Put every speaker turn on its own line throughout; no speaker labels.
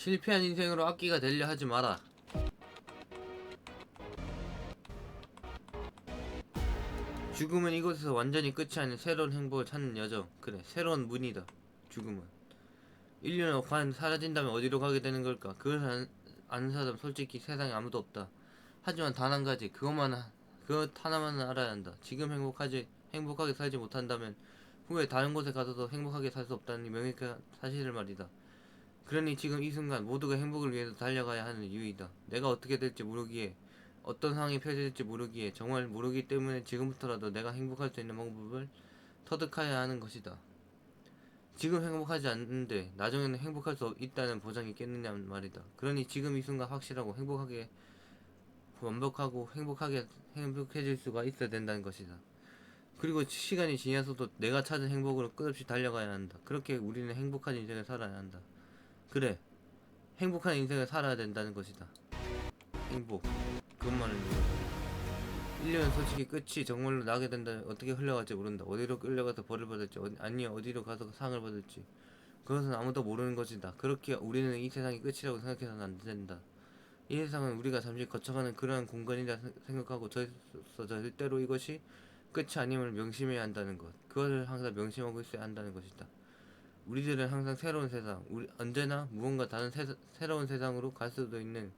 실패한 인생으로 악기가 되려 하지 마라. 죽음은 이곳에서 완전히 끝이 아닌 새로운 행복을 찾는 여정. 그래, 새로운 문이다. 죽음은. 인류는 과연 사라진다면 어디로 가게 되는 걸까? 그걸 아는 사람 솔직히 세상에 아무도 없다. 하지만 단 한 가지, 그것 하나만은 알아야 한다. 지금 행복하게 살지 못한다면 후에 다른 곳에 가서도 행복하게 살 수 없다는 명확한 사실을 말이다. 그러니 지금 이 순간 모두가 행복을 위해서 달려가야 하는 이유이다. 내가 어떻게 될지 모르기에, 어떤 상황이 펼쳐질지 모르기에, 정말 모르기 때문에 지금부터라도 내가 행복할 수 있는 방법을 터득해야 하는 것이다. 지금 행복하지 않는데 나중에는 행복할 수 있다는 보장이 있겠느냐 말이다. 그러니 지금 이 순간 확실하고 완벽하고 행복해질 수가 있어야 된다는 것이다. 그리고 시간이 지나서도 내가 찾은 행복으로 끝없이 달려가야 한다. 그렇게 우리는 행복한 인생을 살아야 한다. 그래, 행복한 인생을 살아야 된다는 것이다. 행복, 그것만을 위해. 인류는 솔직히 끝이 정말로 나게 된다면 어떻게 흘러갈지 모른다. 어디로 끌려가서 벌을 받을지, 아니 어디로 가서 상을 받을지, 그것은 아무도 모르는 것이다. 그렇게 우리는 이 세상이 끝이라고 생각해서는 안 된다. 이 세상은 우리가 잠시 거쳐가는 그러한 공간이라 생각하고 절대로 이것이 끝이 아님을 명심해야 한다는 것. 그것을 항상 명심하고 있어야 한다는 것이다. 우리들은 항상 새로운 세상, 언제나 무언가 다른 새로운 세상으로 갈 수도 있는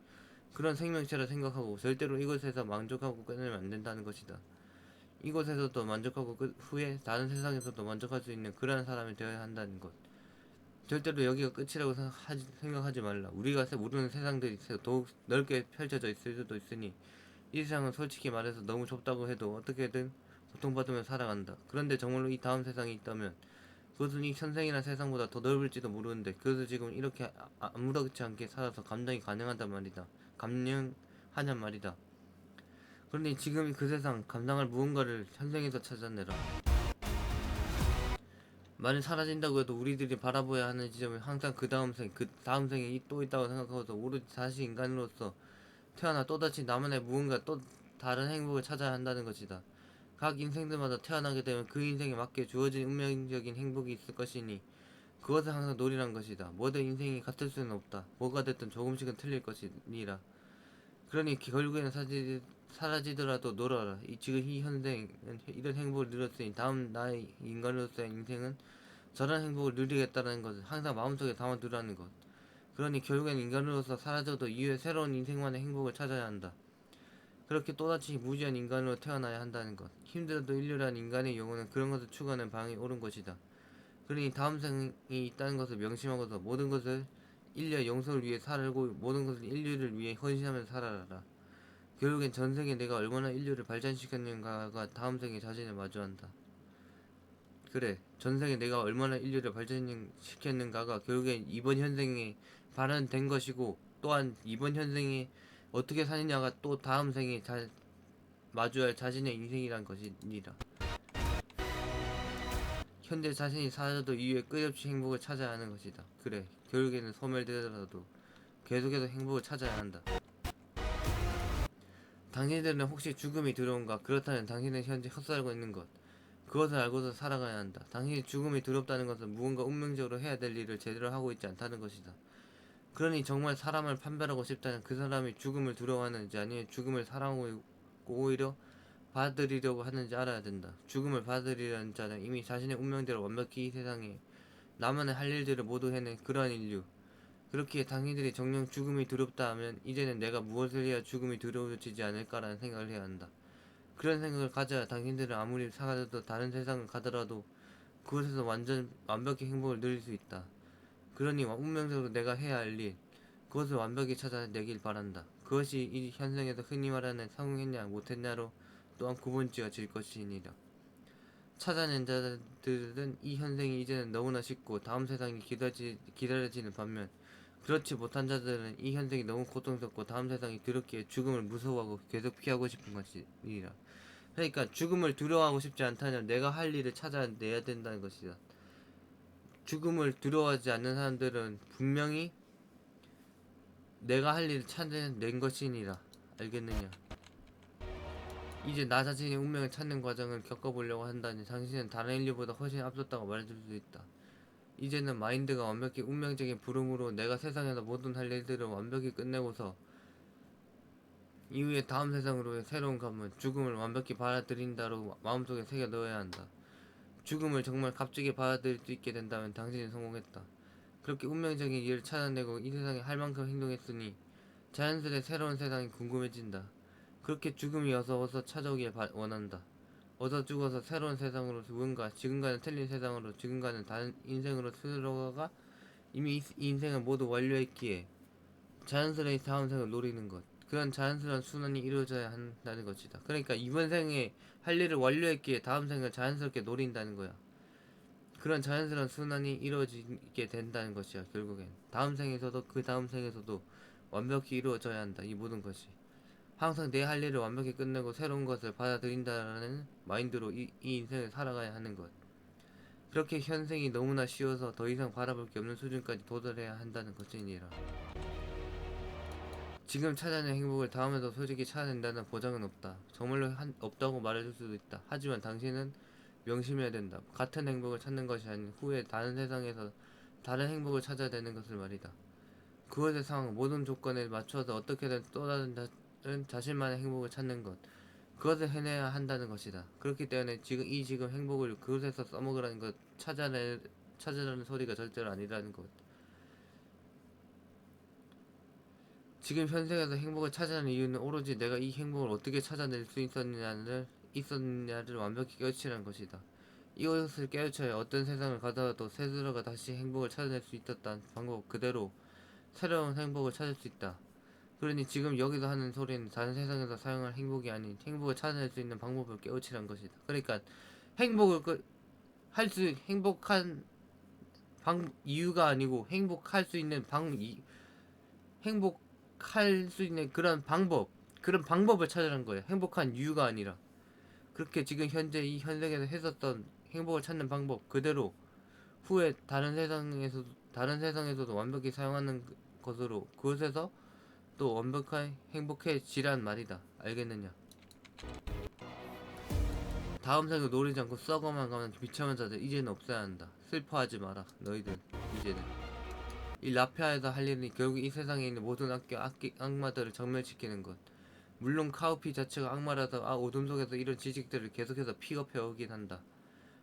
그런 생명체라 생각하고 절대로 이곳에서 만족하고 끝내면 안 된다는 것이다. 이곳에서도 만족하고 후에 다른 세상에서도 만족할 수 있는 그러한 사람이 되어야 한다는 것. 절대로 여기가 끝이라고 생각하지 말라. 우리가 모르는 세상들이 더욱 넓게 펼쳐져 있을 수도 있으니 이 세상은 솔직히 말해서 너무 좁다고 해도 어떻게든 고통받으며 살아간다. 그런데 정말로 이 다음 세상이 있다면 그것은 이 현생이나 세상보다 더 넓을지도 모르는데 그것을 지금 이렇게 아무렇지 않게 살아서 감당이 가능하단 말이다. 가능하냔 말이다. 그런데 지금 그 세상 감당할 무언가를 현생에서 찾아내라. 만일 사라진다고 해도 우리들이 바라봐야 하는 지점은 항상 그 다음 생이 또 있다고 생각하고서 오로지 다시 인간으로서 태어나 또다시 나만의 무언가 또 다른 행복을 찾아야 한다는 것이다. 각 인생들마다 태어나게 되면 그 인생에 맞게 주어진 운명적인 행복이 있을 것이니 그것을 항상 노리란 것이다. 모든 인생이 같을 수는 없다. 뭐가 됐든 조금씩은 틀릴 것이니라. 그러니 결국에는 사라지더라도 놀아라. 지금 이 현생은 이런 행복을 누렸으니 다음 나의 인간으로서의 인생은 저런 행복을 누리겠다는 것을 항상 마음속에 담아두라는 것. 그러니 결국엔 인간으로서 사라져도 이후에 새로운 인생만의 행복을 찾아야 한다. 그렇게 또다시 무지한 인간으로 태어나야 한다는 것. 힘들어도 인류란 인간의 영혼은 그런 것을 추구하는 방이 옳은 것이다. 그러니 다음 생이 있다는 것을 명심하고서 모든 것을 인류의 영성을 위해 살고 모든 것을 인류를 위해 헌신하면서 살아라. 결국엔 전생에 내가 얼마나 인류를 발전시켰는가가 다음 생에 자신을 마주한다. 그래, 전생에 내가 얼마나 인류를 발전시켰는가가 결국엔 이번 현생에 발현된 것이고 또한 이번 현생에 어떻게 사느냐가 또 다음 생에 마주할 자신의 인생이란 것이니라. 현재 자신이 사라져도 이후에 끝없이 행복을 찾아야 하는 것이다. 그래, 결국에는 소멸되더라도 계속해서 행복을 찾아야 한다. 당신들은 혹시 죽음이 두려운가? 그렇다면 당신은 현재 헛살고 있는 것. 그것을 알고서 살아가야 한다. 당신이 죽음이 두렵다는 것은 무언가 운명적으로 해야 될 일을 제대로 하고 있지 않다는 것이다. 그러니 정말 사람을 판별하고 싶다면 그 사람이 죽음을 두려워하는지 아니면 죽음을 사랑하고 오히려 받아들이려고 하는지 알아야 된다. 죽음을 받아들이려는 자는 이미 자신의 운명대로 완벽히 이 세상에 나만의 할 일들을 모두 해낸 그러한 인류. 그렇기에 당신들이 정녕 죽음이 두렵다 하면 이제는 내가 무엇을 해야 죽음이 두려워지지 않을까라는 생각을 해야 한다. 그런 생각을 가져야 당신들은 아무리 사라져도 다른 세상을 가더라도 그곳에서 완벽히 행복을 누릴 수 있다. 그러니 운명적으로 내가 해야 할 일, 그것을 완벽히 찾아내길 바란다. 그것이 이 현생에서 흔히 말하는 성공했냐 못했냐로 또한 구분지어질 것이니라. 찾아낸 자들은 이 현생이 이제는 너무나 쉽고 다음 세상이 기다려지는 반면 그렇지 못한 자들은 이 현생이 너무 고통스럽고 다음 세상이 더럽기에 죽음을 무서워하고 계속 피하고 싶은 것이니라. 그러니까 죽음을 두려워하고 싶지 않다면 내가 할 일을 찾아내야 된다는 것이다. 죽음을 두려워하지 않는 사람들은 분명히 내가 할 일을 찾아낸 것이니라. 알겠느냐? 이제 나 자신의 운명을 찾는 과정을 겪어보려고 한다니 당신은 다른 인류보다 훨씬 앞섰다고 말해줄 수 있다. 이제는 마인드가 완벽히 운명적인 부름으로 내가 세상에서 모든 할 일들을 완벽히 끝내고서 이후에 다음 세상으로의 새로운 가문, 죽음을 완벽히 받아들인다로 마음속에 새겨 넣어야 한다. 죽음을 정말 갑자기 받아들일 수 있게 된다면 당신이 성공했다. 그렇게 운명적인 일을 찾아내고 이 세상에 할 만큼 행동했으니 자연스레 새로운 세상이 궁금해진다. 그렇게 죽음이 어서 찾아오길 원한다. 어서 죽어서 새로운 세상으로 지금과는 틀린 세상으로 지금과는 다른 인생으로 들어가 이미 이 인생을 모두 완료했기에 자연스레 다음 생을 노리는 것. 그런 자연스러운 순환이 이루어져야 한다는 것이다. 그러니까 이번 생에 할 일을 완료했기에 다음 생을 자연스럽게 노린다는 거야. 그런 자연스러운 순환이 이루어지게 된다는 것이야. 결국엔 다음 생에서도 그 다음 생에서도 완벽히 이루어져야 한다. 이 모든 것이 항상 내 할 일을 완벽히 끝내고 새로운 것을 받아들인다라는 마인드로 이 인생을 살아가야 하는 것. 그렇게 현생이 너무나 쉬워서 더 이상 바라볼 게 없는 수준까지 도달해야 한다는 것이니라. 지금 찾아낸 행복을 다음에도 솔직히 찾아낸다는 보장은 없다. 정말로 없다고 말해줄 수도 있다. 하지만 당신은 명심해야 된다. 같은 행복을 찾는 것이 아닌 후에 다른 세상에서 다른 행복을 찾아야 되는 것을 말이다. 그것의 상황, 모든 조건에 맞춰서 어떻게든 또 다른 자신만의 행복을 찾는 것. 그것을 해내야 한다는 것이다. 그렇기 때문에 지금 행복을 그것에서 써먹으라는 것, 찾으라는 소리가 절대로 아니라는 것. 지금 현생에서 행복을 찾아내는 이유는 오로지 내가 이 행복을 어떻게 찾아낼 수 있었느냐를 완벽히 깨우치라는 것이다. 이것을 깨우쳐야 어떤 세상을 가더라도 스스로가 다시 행복을 찾아낼 수 있었다는 방법 그대로 새로운 행복을 찾을 수 있다. 그러니 지금 여기서 하는 소리는 다른 세상에서 사용할 행복이 아닌 행복을 찾아낼 수 있는 방법을 깨우치라는 것이다. 그러니까 행복을 행복한 이유가 아니고 행복할 수 있는 그런 방법을 찾으라는 거예요. 행복한 이유가 아니라. 그렇게 지금 현재 이 현생에서 했었던 행복을 찾는 방법 그대로 후에 다른 세상에서도 완벽히 사용하는 것으로 그것에서 또 완벽하게 행복해지란 말이다. 알겠느냐? 다음 생을 노리지 않고 썩어만 가는 비참한 자들 이제는 없어야 한다. 슬퍼하지 마라. 너희들 이제는 이 라피아에서 할 일은 결국 이 세상에 있는 모든 악마들을 정멸시키는 것. 물론 카우피 자체가 악마라서 어둠 속에서 이런 지식들을 계속해서 픽업해 오긴 한다.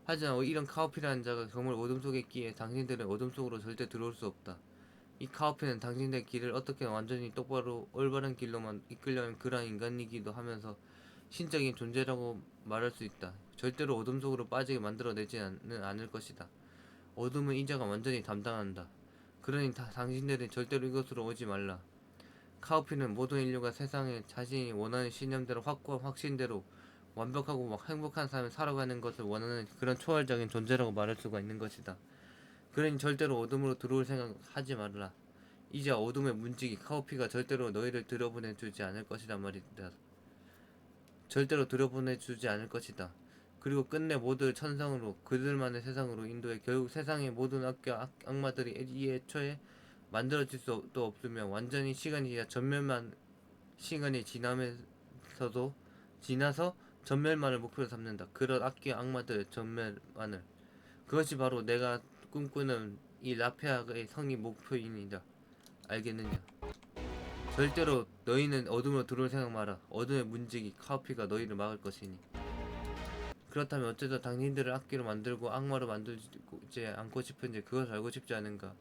하지만 이런 카우피라는 자가 정말 어둠 속에 있기에 당신들은 어둠 속으로 절대 들어올 수 없다. 이 카우피는 당신의 길을 어떻게 완전히 똑바로 올바른 길로만 이끌려는 그러한 인간이기도 하면서 신적인 존재라고 말할 수 있다. 절대로 어둠 속으로 빠지게 만들어내지는 않을 것이다. 어둠은 이 자가 완전히 담당한다. 그러니 당신들은 절대로 이곳으로 오지 말라. 카우피는 모든 인류가 세상에 자신이 원하는 신념대로 확고한 확신대로 완벽하고 행복한 삶을 살아가는 것을 원하는 그런 초월적인 존재라고 말할 수가 있는 것이다. 그러니 절대로 어둠으로 들어올 생각 하지 말라. 이제 어둠의 문지기 카우피가 절대로 너희를 들여보내주지 않을 것이란 말이다. 절대로 들여보내주지 않을 것이다. 그리고 끝내 모두 천상으로 그들만의 세상으로 인도해 결국 세상의 모든 악마들이 이 애초에 만들어질 수도 없으며 완전히 시간이 지나서 전멸만을 목표로 삼는다. 그런 악마들의 전멸만을. 그것이 바로 내가 꿈꾸는 이 라페아의 성리 목표이니다. 알겠느냐? 절대로 너희는 어둠으로 들어올 생각 마라. 어둠의 문지기 카우피가 너희를 막을 것이니. 그렇다면 어째서 당신들을 악기로 만들고 악마로 만들지 않고 싶은지 그것을 알고 싶지 않은가?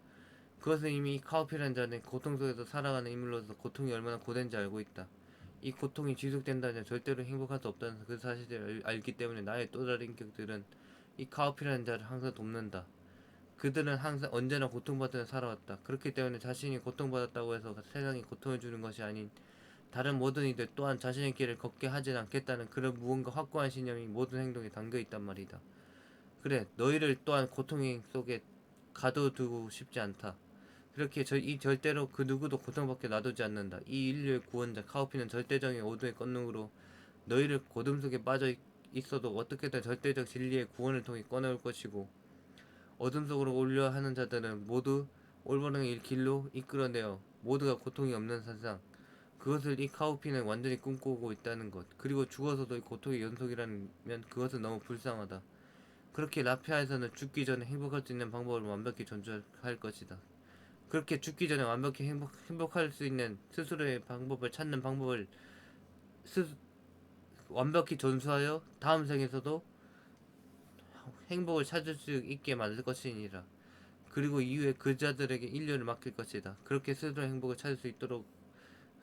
그것은 이미 카우피라는 자는 고통 속에서 살아가는 인물로서 고통이 얼마나 고된지 알고 있다. 이 고통이 지속된다면 절대로 행복할 수 없다는 그 사실을 알기 때문에 나의 또 다른 인격들은 이 카우피라는 자를 항상 돕는다. 그들은 항상 언제나 고통받으며 살아왔다. 그렇기 때문에 자신이 고통받았다고 해서 세상에 고통을 주는 것이 아닌 다른 모든 이들 또한 자신의 길을 걷게 하진 않겠다는 그런 무언가 확고한 신념이 모든 행동에 담겨있단 말이다. 그래, 너희를 또한 고통 속에 가둬두고 싶지 않다. 그렇게 절대로 그 누구도 고통받게 놔두지 않는다. 이 인류의 구원자 카우피는 절대적인 어둠의 권능으로 너희를 어둠 속에 빠져 있어도 어떻게든 절대적 진리의 구원을 통해 꺼내올 것이고 어둠 속으로 올려 하는 자들은 모두 올바른 길로 이끌어내어 모두가 고통이 없는 세상 그것을 이 카우피는 완전히 꿈꾸고 있다는 것 그리고 죽어서도 고통의 연속이라면 그것은 너무 불쌍하다. 그렇게 라피아에서는 죽기 전에 행복할 수 있는 방법을 완벽히 존중할 것이다. 그렇게 죽기 전에 완벽히 행복할 수 있는 스스로의 방법을 찾는 방법을 스, 완벽히 존수하여 다음 생에서도 행복을 찾을 수 있게 만들 것이니라. 그리고 이후에 그자들에게 인류를 맡길 것이다. 그렇게 스스로 행복을 찾을 수 있도록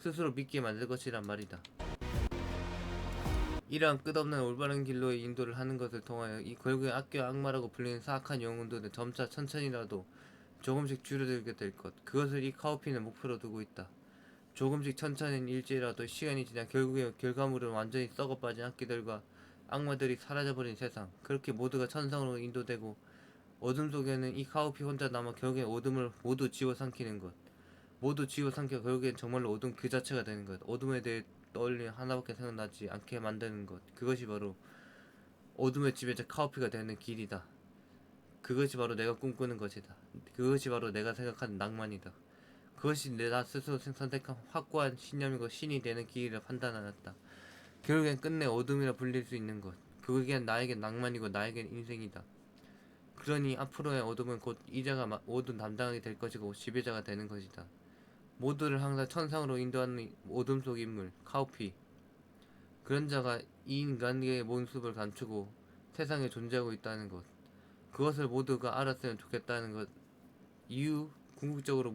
스스로 믿게 만들 것이란 말이다. 이러한 끝없는 올바른 길로의 인도를 하는 것을 통하여 이 결국에 악귀와 악마라고 불리는 사악한 영혼들은 점차 천천히라도 조금씩 줄어들게 될 것. 그것을 이 카오피는 목표로 두고 있다. 조금씩 천천히 일지라도 시간이 지나 결국에 결과물은 완전히 썩어빠진 악기들과 악마들이 사라져버린 세상. 그렇게 모두가 천상으로 인도되고 어둠 속에는 이 카오피 혼자 남아 결국에 어둠을 모두 집어삼키는 것. 모두 집어삼켜 결국엔 정말로 어둠 그 자체가 되는 것. 어둠에 대해 떠올리는 하나밖에 생각나지 않게 만드는 것. 그것이 바로 어둠의 지배자 카오피가 되는 길이다. 그것이 바로 내가 꿈꾸는 것이다. 그것이 바로 내가 생각하는 낭만이다. 그것이 나 스스로 선택한 확고한 신념이고 신이 되는 길이라 판단하였다. 결국엔 끝내 어둠이라 불릴 수 있는 것. 그게 나에겐 낭만이고 나에겐 인생이다. 그러니 앞으로의 어둠은 곧 이자가 모든 담당하게 될 것이고 지배자가 되는 것이다. 모두를 항상 천상으로 인도하는 어둠 속 인물 카오피. 그런 자가 이 인간계의 모습을 감추고 세상에 존재하고 있다는 것. 그것을 모두가 알았으면 좋겠다는 것. 이유 궁극적으로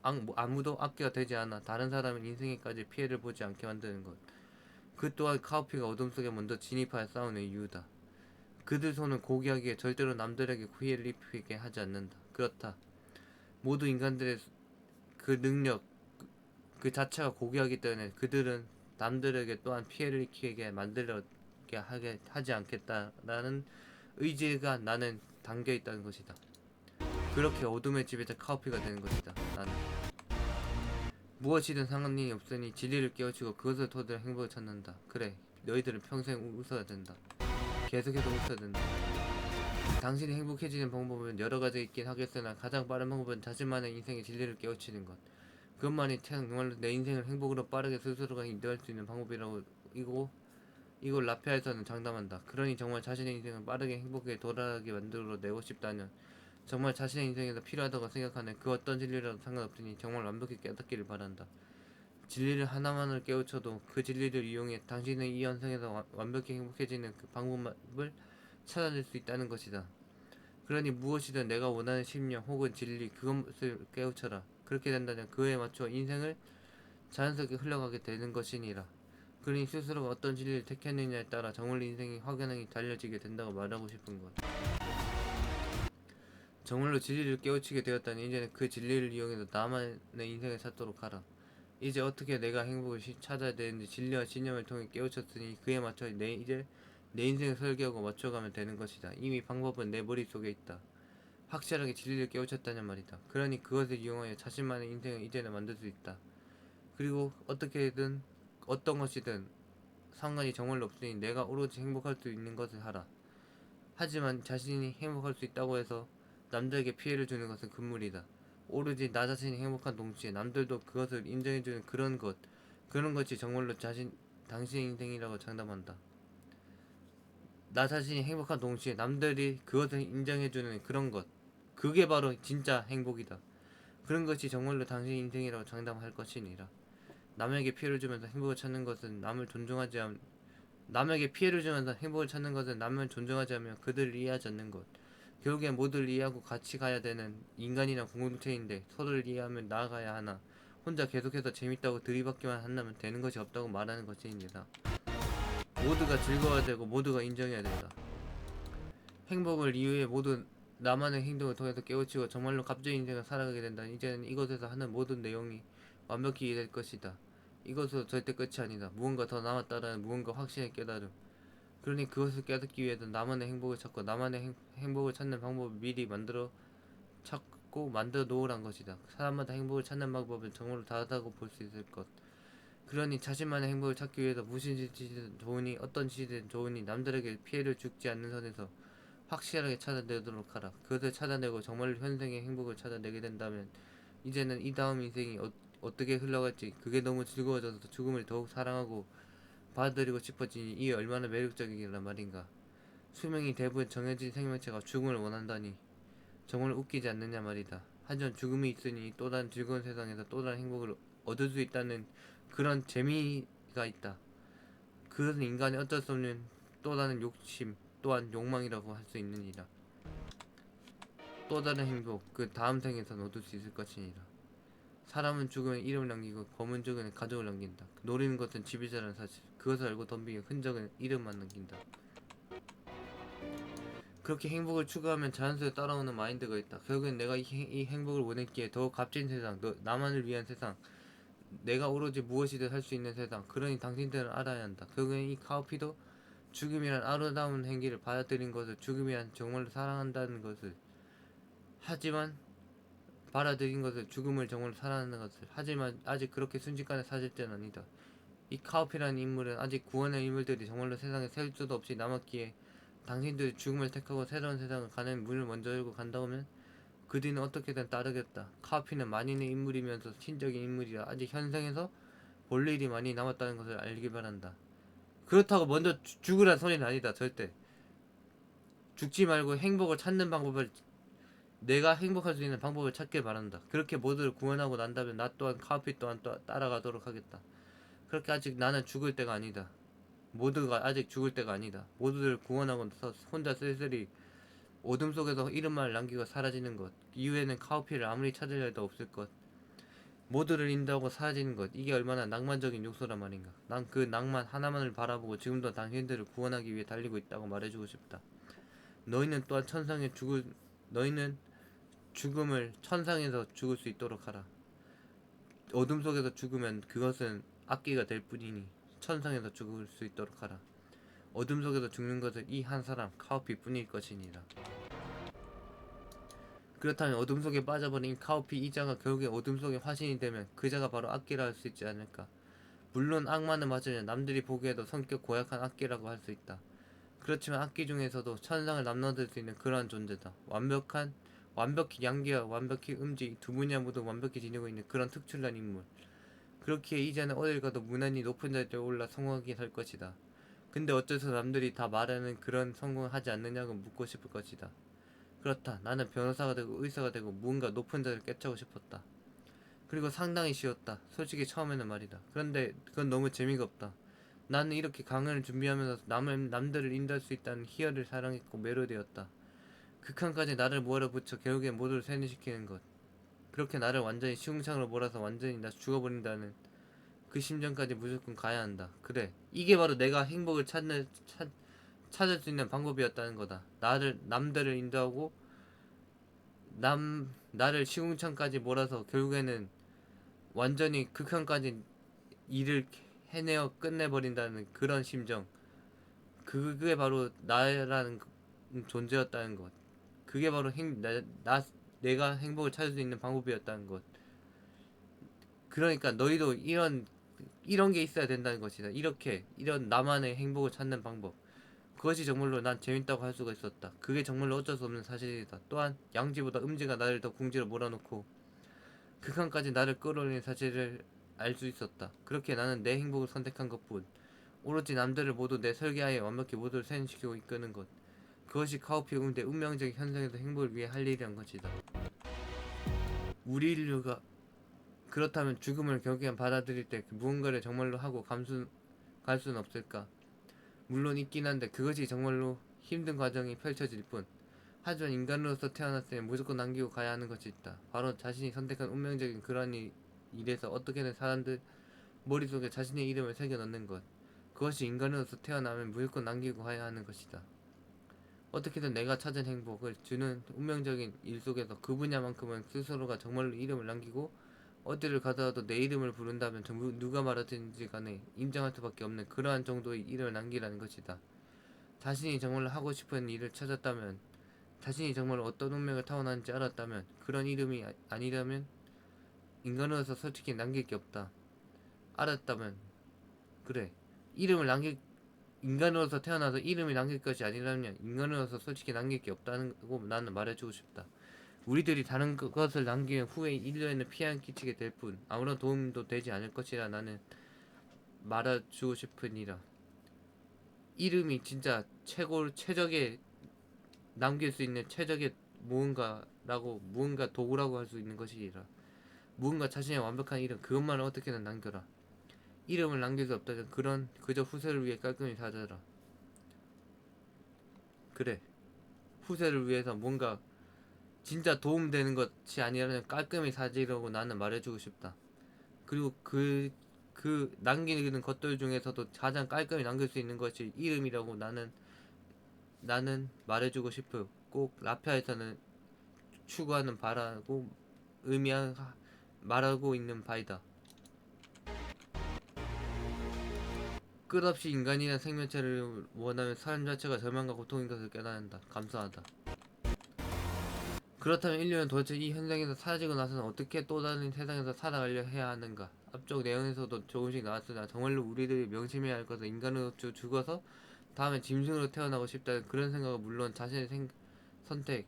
아무도 악귀가 되지 않아 다른 사람의 인생에까지 피해를 보지 않게 만드는 것. 그 또한 카오피가 어둠 속에 먼저 진입하여 싸우는 이유다. 그들 손은 고귀하기에 절대로 남들에게 피해를 입히게 하지 않는다. 그렇다. 모두 인간들의 그 능력 그 자체가 고귀하기 때문에 그들은 남들에게 또한 피해를 입히게 만들게 하지 않겠다라는 의지가 나는 담겨 있다는 것이다. 그렇게 어둠의 지배자 카오피가 되는 것이다. 나는 무엇이든 상관이 없으니 진리를 깨우치고 그것을 토대로 행복을 찾는다. 그래, 너희들은 평생 웃어야 된다. 계속해서 웃어야 된다. 당신이 행복해지는 방법은 여러 가지 있긴 하겠으나 가장 빠른 방법은 자신만의 인생의 진리를 깨우치는 것. 그것만이 정말로 내 인생을 행복으로 빠르게 스스로가 인도할 수 있는 방법이라고 이걸 라페아에서는 장담한다. 그러니 정말 자신의 인생을 빠르게 행복하게 돌아가게 만들어 내고 싶다면 정말 자신의 인생에서 필요하다고 생각하는 그 어떤 진리라도 상관없으니 정말 완벽히 깨닫기를 바란다. 진리를 하나만을 깨우쳐도 그 진리를 이용해 당신은 이 현생에서 완벽히 행복해지는 그 방법을 찾아낼 수 있다는 것이다. 그러니 무엇이든 내가 원하는 신념 혹은 진리 그것을 깨우쳐라. 그렇게 된다면 그에 맞춰 인생을 자연스럽게 흘러가게 되는 것이니라. 그러니 스스로가 어떤 진리를 택했느냐에 따라 정말 인생이 확연하게 달려지게 된다고 말하고 싶은 것. 정말로 진리를 깨우치게 되었다니 이제는 그 진리를 이용해서 나만의 인생을 찾도록 하라. 이제 어떻게 내가 행복을 찾아야 되는지 진리와 신념을 통해 깨우쳤으니 그에 맞춰 이제 내 인생을 설계하고 맞춰가면 되는 것이다. 이미 방법은 내 머릿속에 있다. 확실하게 진리를 깨우쳤다는 말이다. 그러니 그것을 이용하여 자신만의 인생을 이제는 만들 수 있다. 그리고 어떻게든 어떤 것이든 상관이 정말로 없으니 내가 오로지 행복할 수 있는 것을 하라. 하지만 자신이 행복할 수 있다고 해서 남들에게 피해를 주는 것은 금물이다. 오로지 나 자신이 행복한 동시에 남들도 그것을 인정해주는 그런 것이 정말로 당신의 인생이라고 장담한다. 나 자신이 행복한 동시에 남들이 그것을 인정해주는 그런 것. 그게 바로 진짜 행복이다. 그런 것이 정말로 당신의 인생이라고 장담할 것이니라. 남에게 피해를 주면서 행복을 찾는 것은 남에게 피해를 주면서 행복을 찾는 것은 남을 존중하지 않으며 그들을 이해하지 않는 것. 결국엔 모두를 이해하고 같이 가야 되는 인간이란 공동체인데 서로를 이해하며 나아가야 하나 혼자 계속해서 재밌다고 들이받기만 한다면 되는 것이 없다고 말하는 것입니다. 모두가 즐거워야 되고 모두가 인정해야 된다. 행복을 이유에 모두 나만의 행동을 통해서 깨우치고 정말로 갑자기 인생을 살아가게 된다. 이제는 이곳에서 하는 모든 내용이 완벽히 이해될 것이다. 이것은 절대 끝이 아니다. 무언가 더 남았다라는 무언가 확신의 깨달음. 그러니 그것을 깨닫기 위해서 나만의 행복을 찾고 나만의 행복을 찾는 방법을 미리 찾고 만들어 놓으란 것이다. 사람마다 행복을 찾는 방법은 정말로 다르다고 볼 수 있을 것. 그러니 자신만의 행복을 찾기 위해서 무슨 짓이든 좋으니 어떤 짓이든 좋으니 남들에게 피해를 주지 않는 선에서 확실하게 찾아내도록 하라. 그것을 찾아내고 정말 현생의 행복을 찾아내게 된다면 이제는 이 다음 인생이 어떻게 흘러갈지 그게 너무 즐거워져서 죽음을 더욱 사랑하고 받아들이고 싶어지니 이게 얼마나 매력적이란 말인가. 수명이 대부분 정해진 생명체가 죽음을 원한다니 정말 웃기지 않느냐 말이다. 하지만 죽음이 있으니 또 다른 즐거운 세상에서 또 다른 행복을 얻을 수 있다는 그런 재미가 있다. 그것은 인간의 어쩔 수 없는 또 다른 욕심 또한 욕망이라고 할 수 있느니라. 또 다른 행복 그 다음 생에선 얻을 수 있을 것이니라. 사람은 죽으면 이름을 남기고 검은 죽으면 가족을 남긴다. 노리는 것은 지배자라는 사실 그것을 알고 덤비는 흔적은 이름만 남긴다. 그렇게 행복을 추구하면 자연스레 따라오는 마인드가 있다. 결국엔 내가 이 행복을 원했기에 더 값진 세상, 나만을 위한 세상, 내가 오로지 무엇이든 할 수 있는 세상. 그러니 당신들은 알아야 한다. 결국엔 이 카오피도 죽음이란 아름다운 행기를 받아들인 것을, 죽음이란 정말로 사랑한다는 것을, 하지만 받아들인 것을, 죽음을 정말로 사랑하는 것을, 하지만 아직 그렇게 순식간에 사실 때는 아니다. 이 카오피라는 인물은 아직 구원의 인물들이 정말로 세상에 셀 수도 없이 남았기에 당신들이 죽음을 택하고 새로운 세상을 가는 문을 먼저 열고 간다고 하면 그 뒤는 어떻게든 따르겠다. 카오피는 만인의 인물이면서 신적인 인물이라 아직 현생에서 볼 일이 많이 남았다는 것을 알기 바란다. 그렇다고 먼저 죽으란 소리는 아니다. 절대. 죽지 말고 행복을 찾는 방법을, 내가 행복할 수 있는 방법을 찾길 바란다. 그렇게 모두를 구원하고 난다면 나 또한 카오피 또한 또 따라가도록 하겠다. 그렇게 아직 나는 죽을 때가 아니다. 모두가 아직 죽을 때가 아니다. 모두를 구원하고 혼자 쓸쓸히 어둠 속에서 이름만 남기고 사라지는 것. 이후에는 카오피를 아무리 찾으려 해도 없을 것. 모두를 인도하고 사라지는 것. 이게 얼마나 낭만적인 욕설란 말인가. 난 그 낭만 하나만을 바라보고 지금도 당신들을 구원하기 위해 달리고 있다고 말해주고 싶다. 너희는 또한 너희는 죽음을 천상에서 죽을 수 있도록 하라. 어둠 속에서 죽으면 그것은 악기가 될 뿐이니 천상에서 죽을 수 있도록 하라. 어둠 속에서 죽는 것은 이 한 사람 카오피 뿐일 것이니라. 그렇다면 어둠 속에 빠져버린 카오피 이자가 결국에 어둠 속의 화신이 되면 그 자가 바로 악기라 할 수 있지 않을까. 물론 악마는 맞으면 남들이 보기에도 성격 고약한 악기라고 할 수 있다. 그렇지만 악기 중에서도 천상을 남나들 수 있는 그러한 존재다. 완벽히 양기와 완벽히 음지 두 분야 모두 완벽히 지니고 있는 그런 특출난 인물. 그렇기에 이제는 어딜 가도 무난히 높은 자리에 올라 성공하게 할 것이다. 근데 어째서 남들이 다 말하는 그런 성공을 하지 않느냐고 묻고 싶을 것이다. 그렇다. 나는 변호사가 되고 의사가 되고 무언가 높은 자리를 꿰차고 싶었다. 그리고 상당히 쉬웠다. 솔직히 처음에는 말이다. 그런데 그건 너무 재미가 없다. 나는 이렇게 강연을 준비하면서 남들을 인도할 수 있다는 희열을 사랑했고 매료되었다. 극한까지 나를 몰아붙여 결국엔 모두를 세뇌시키는 것. 그렇게 나를 완전히 시궁창으로 몰아서 완전히 나 죽어버린다는 그 심정까지 무조건 가야 한다. 그래. 이게 바로 내가 행복을 찾을 수 있는 방법이었다는 거다. 남들을 인도하고 나를 시궁창까지 몰아서 결국에는 완전히 극한까지 일을 해내어 끝내버린다는 그런 심정. 그게 바로 나라는 존재였다는 것. 그게 바로 내가 행복을 찾을 수 있는 방법이었다는 것. 그러니까 너희도 이런 게 있어야 된다는 것이다. 이런 나만의 행복을 찾는 방법. 그것이 정말로 난 재밌다고 할 수가 있었다. 그게 정말로 어쩔 수 없는 사실이다. 또한 양지보다 음지가 나를 더 궁지로 몰아놓고 극한까지 나를 끌어올리는 사실을 알 수 있었다. 그렇게 나는 내 행복을 선택한 것뿐. 오로지 남들을 모두 내 설계하에 완벽히 모두를 세뇌시키고 이끄는 것. 그것이 카오피 응대 운명적인 현상에서 행복을 위해 할 일이란 것이다. 우리 인류가 그렇다면 죽음을 결국엔 받아들일 때 무언가를 정말로 하고 갈 수는 없을까? 물론 있긴 한데 그것이 정말로 힘든 과정이 펼쳐질 뿐. 하지만 인간으로서 태어났으면 무조건 남기고 가야 하는 것이 있다. 바로 자신이 선택한 운명적인 그러한 일에서 어떻게든 사람들 머릿속에 자신의 이름을 새겨 넣는 것. 그것이 인간으로서 태어나면 무조건 남기고 가야 하는 것이다. 어떻게든 내가 찾은 행복을 주는 운명적인 일 속에서 그 분야만큼은 스스로가 정말로 이름을 남기고 어디를 가더라도 내 이름을 부른다면 누가 말하든지 간에 인정할 수밖에 없는 그러한 정도의 이름을 남기라는 것이다. 자신이 정말로 하고 싶은 일을 찾았다면, 자신이 정말 어떤 운명을 타고났는지 알았다면, 그런 이름이 아니라면 인간으로서 솔직히 남길 게 없다. 알았다면 그래, 이름을 남길 인간으로서 태어나서 이름을 남길 것이 아니라면 인간으로서 솔직히 남길 게 없다는 거 나는 말해주고 싶다. 우리들이 다른 것을 남기면 후에 인류에는 피해를 끼치게 될 뿐 아무런 도움도 되지 않을 것이라 나는 말해주고 싶으니라. 이름이 진짜 최적의 남길 수 있는 최적의 무언가 도구라고 할 수 있는 것이라. 무언가 자신의 완벽한 이름 그것만을 어떻게든 남겨라. 이름을 남길 수 없다면 그저 후세를 위해 깔끔히 사져라. 그래, 후세를 위해서 뭔가 진짜 도움되는 것이 아니라면 깔끔히 사지라고 나는 말해주고 싶다. 그리고 그 남기는 것들 중에서도 가장 깔끔히 남길 수 있는 것이 이름이라고 나는 말해주고 싶어. 꼭 라피아에서는 추구하는 바라고 의미한 말하고 있는 바이다. 끝없이 인간이란 생명체를 원하면 사람 자체가 절망과 고통인 것을 깨닫는다. 감사하다. 그렇다면 인류는 도대체 이 현장에서 사라지고 나서는 어떻게 또 다른 세상에서 살아가려 해야 하는가? 앞쪽 내용에서도 조금씩 나왔으나 정말로 우리들이 명심해야 할 것은 인간으로 죽어서 다음에 짐승으로 태어나고 싶다는 선택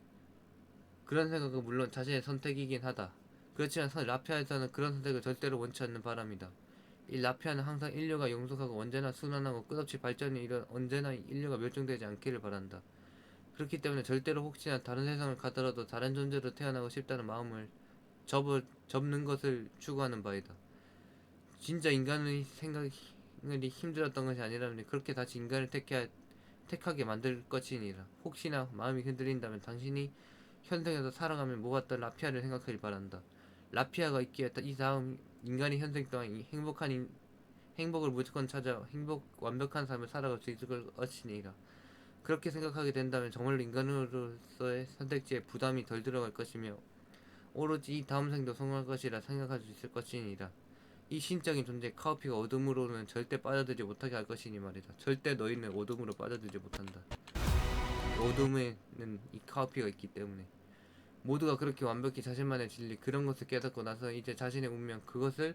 그런 생각은 물론 자신의 선택이긴 하다. 그렇지만 라피아에서는 그런 선택을 절대로 원치 않는 바람이다. 이 라피아는 항상 인류가 영속하고 언제나 순환하고 끝없이 발전이 이런 언제나 인류가 멸종되지 않기를 바란다. 그렇기 때문에 절대로 혹시나 다른 세상을 가더라도 다른 존재로 태어나고 싶다는 마음을 접는 것을 추구하는 바이다. 진짜 인간의 생각이 힘들었던 것이 아니라면 그렇게 다시 인간을 택하게 만들 것이니라. 혹시나 마음이 흔들린다면 당신이 현생에서 살아가면 모았던 라피아를 생각하길 바란다. 라피아가 있기에 이 다음 인간의 현생 동안 행복을 무조건 찾아 완벽한 삶을 살아갈 수 있을 것이니라. 그렇게 생각하게 된다면 정말로 인간으로서의 선택지에 부담이 덜 들어갈 것이며 오로지 이 다음 생도 성공할 것이라 생각할 수 있을 것이니라. 이 신적인 존재 카오피가 어둠으로는 절대 빠져들지 못하게 할 것이니 말이다. 절대 너희는 어둠으로 빠져들지 못한다. 어둠에는 이 카오피가 있기 때문에 모두가 그렇게 완벽히 자신만의 진리 그런 것을 깨닫고 나서 이제 자신의 운명 그것을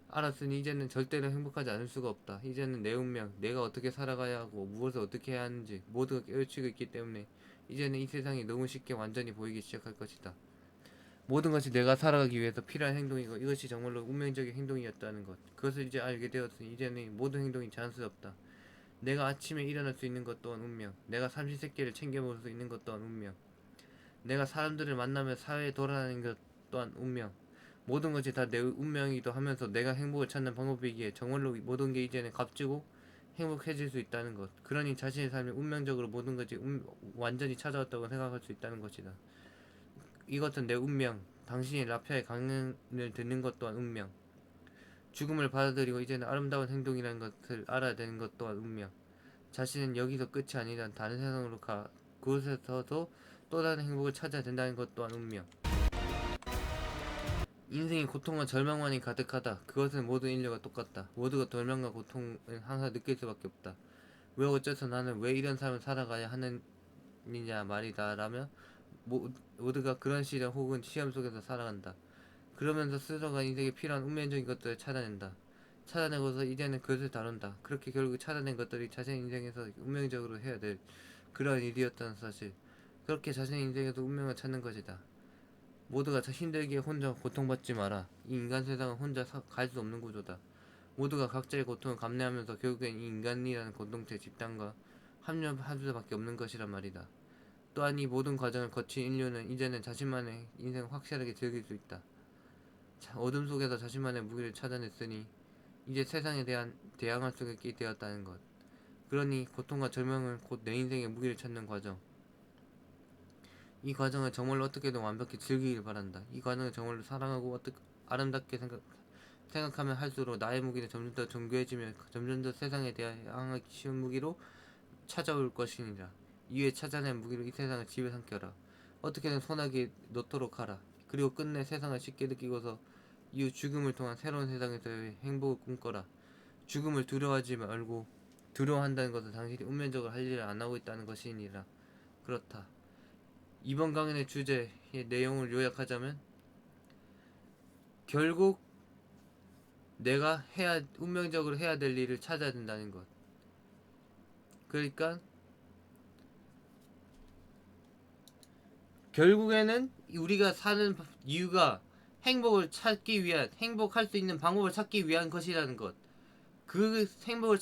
알았으니 이제는 절대로 행복하지 않을 수가 없다. 이제는 내 운명, 내가 어떻게 살아가야 하고 무엇을 어떻게 해야 하는지 모두가 깨우치고 있기 때문에 이제는 이 세상이 너무 쉽게 완전히 보이기 시작할 것이다. 모든 것이 내가 살아가기 위해서 필요한 행동이고 이것이 정말로 운명적인 행동이었다는 것. 그것을 이제 알게 되었으니 이제는 모든 행동이 자연스럽다. 내가 아침에 일어날 수 있는 것 또한 운명. 내가 삼시세끼를 챙겨 먹을 수 있는 것 또한 운명. 내가 사람들을 만나며 사회에 돌아다니는 것 또한 운명. 모든 것이 다 내 운명이기도 하면서 내가 행복을 찾는 방법이기에 정말로 모든 게 이제는 값지고 행복해질 수 있다는 것. 그러니 자신의 삶이 운명적으로 모든 것이 완전히 찾아왔다고 생각할 수 있다는 것이다. 이것은 내 운명. 당신이 라피아의 강연을 듣는 것 또한 운명. 죽음을 받아들이고 이제는 아름다운 행동이라는 것을 알아야 되는 것 또한 운명. 자신은 여기서 끝이 아니라 다른 세상으로 가 그곳에서도 또 다른 행복을 찾아야 된다는 것 또한 운명. 인생이 고통과 절망만이 가득하다. 그것은 모든 인류가 똑같다. 모두가 절망과 고통을 항상 느낄 수밖에 없다. 왜 어째서 나는 왜 이런 삶을 살아가야 하느냐 말이다 라며 모두가 그런 시련 혹은 시험 속에서 살아간다. 그러면서 스스로가 인생에 필요한 운명적인 것들을 찾아낸다. 찾아내고서 이제는 그것을 다룬다. 그렇게 결국 찾아낸 것들이 자신의 인생에서 운명적으로 해야 될 그런 일이었다는 사실. 그렇게 자신의 인생에서 운명을 찾는 것이다. 모두가 힘들게 혼자 고통받지 마라. 이 인간 세상은 혼자 갈 수 없는 구조다. 모두가 각자의 고통을 감내하면서 결국엔 이 인간이라는 공동체 집단과 합류할 수밖에 없는 것이란 말이다. 또한 이 모든 과정을 거친 인류는 이제는 자신만의 인생을 확실하게 즐길 수 있다. 어둠 속에서 자신만의 무기를 찾아냈으니 이제 세상에 대항할 수 있게 되었다는 것. 그러니 고통과 절망은 곧 내 인생의 무기를 찾는 과정. 이 과정을 정말로 어떻게든 완벽히 즐기길 바란다. 이 과정을 정말로 사랑하고 아름답게 생각하면 할수록 나의 무기는 점점 더 정교해지며 점점 더 세상에 대항하기 쉬운 무기로 찾아올 것이니라. 이후에 찾아낸 무기로 이 세상을 집에 삼켜라. 어떻게든 손아귀에 넣도록 하라. 그리고 끝내 세상을 쉽게 느끼고서 이후 죽음을 통한 새로운 세상에서의 행복을 꿈꿔라. 죽음을 두려워하지 말고 두려워한다는 것은 당신이 운명적으로 할 일을 안 하고 있다는 것이니라. 그렇다. 이번 강연의 주제의 내용을 요약하자면 결국 내가 운명적으로 해야 될 일을 찾아야 된다는 것. 그러니까 결국에는 우리가 사는 이유가 행복할 수 있는 방법을 찾기 위한 것이라는 것. 그 행복을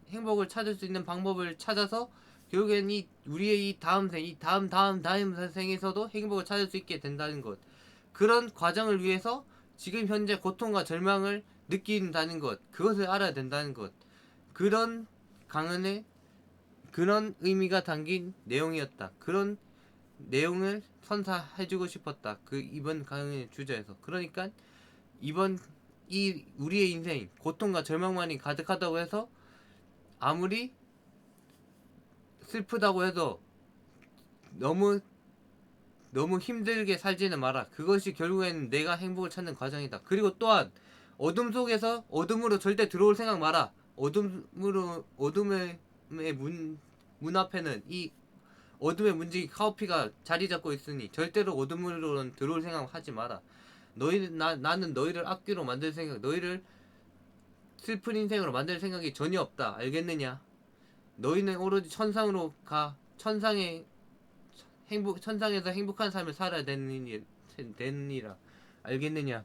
행복을 찾을 수 있는 방법을 찾아서 결국엔 이 우리의 이 다음 생, 이 다음 생에서도 행복을 찾을 수 있게 된다는 것. 그런 과정을 위해서 지금 현재 고통과 절망을 느낀다는 것. 그것을 알아야 된다는 것. 그런 강연의 그런 의미가 담긴 내용이었다. 그런 내용을 선사해주고 싶었다. 그 이번 강연의 주제에서. 그러니까 이번 이 우리의 인생 고통과 절망만이 가득하다고 해서 아무리 슬프다고 해도 너무 너무 힘들게 살지는 마라. 그것이 결국에는 내가 행복을 찾는 과정이다. 그리고 또한 어둠 속에서 어둠으로 절대 들어올 생각 마라. 어둠의 문 앞에는 이 어둠의 문지기 카오피가 자리 잡고 있으니 절대로 어둠으로는 들어올 생각 하지 마라. 나는 너희를 악귀로 만들 생각, 너희를 슬픈 인생으로 만들 생각이 전혀 없다. 알겠느냐? 너희는 오로지 천상으로 가. 천상에서 행복한 삶을 살아야 되느니라. 알겠느냐?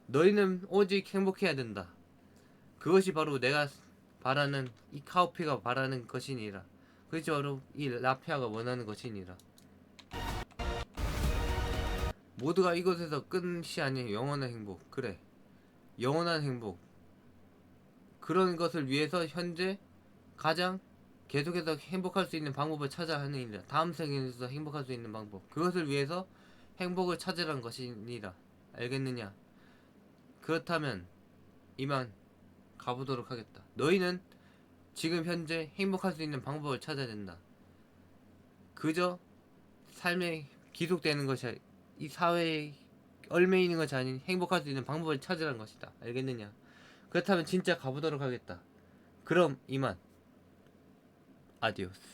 너희는 오직 행복해야 된다. 그것이 바로 내가 바라는 이 카오피가 바라는 것이니라. 그것이 바로 이 라피아가 원하는 것이니라. 모두가 이곳에서 끝이 아닌 영원한 행복. 그래, 영원한 행복. 그런 것을 위해서 현재 가장 계속해서 행복할 수 있는 방법을 찾아야 하느니라. 다음 생에서 행복할 수 있는 방법. 그것을 위해서 행복을 찾으란 것이니라. 알겠느냐? 그렇다면 이만 가보도록 하겠다. 너희는 지금 현재 행복할 수 있는 방법을 찾아야 된다. 그저 삶에 기속되는 것이 이 사회에 얽매이는 것이 아닌 행복할 수 있는 방법을 찾으란 것이다. 알겠느냐? 그렇다면 진짜 가보도록 하겠다. 그럼 이만. 아디오스.